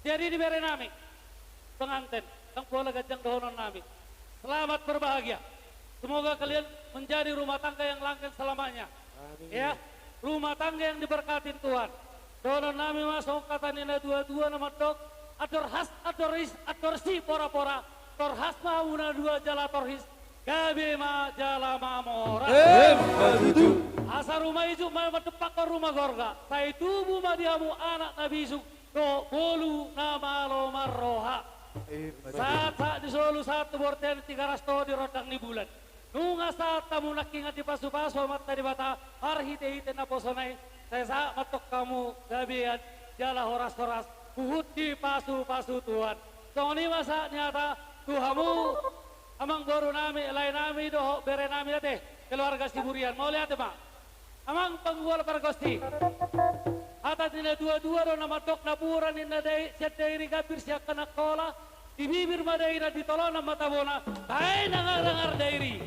Jadi diberi nami pengantin yang pola gajang dohonon nami. Selamat berbahagia. Semoga kalian menjadi rumah tangga yang langgeng selamanya. Amin. Ya, rumah tangga yang diberkatin Tuhan. Dohonon nami masuk kata nina dua-dua nama dok. Ator has, atoris, atorsi pora-pora. Torhas mauna dua jala torhis. Gabe ma jala mamora. Asa rumah isu ma matepak ke rumah gorga. Saya tubuh ma diamu anak nabi isu. Do bolu nama lo marroha. Saat di Solo satu borten 300 di rodang ni bulan. Nunga saat tamu nakinga di pasu-pasu amat tadi bata arhite-hite na posonai. Saya saat matok kamu gabian jala horas-horas. Puhut di pasu-pasu Tuhan. Soni masa nyata Tuhamu amang baru nami lain nami doh bere nami teh keluarga Siburian. Mau lihat Pak? Amang penggual pergosti. Atas nina dua-dua do nama dok naburan nina dai sedai gabir siak kena kola di bibir madaira di tolong nama tabona. Hai nangar-nangar dairi.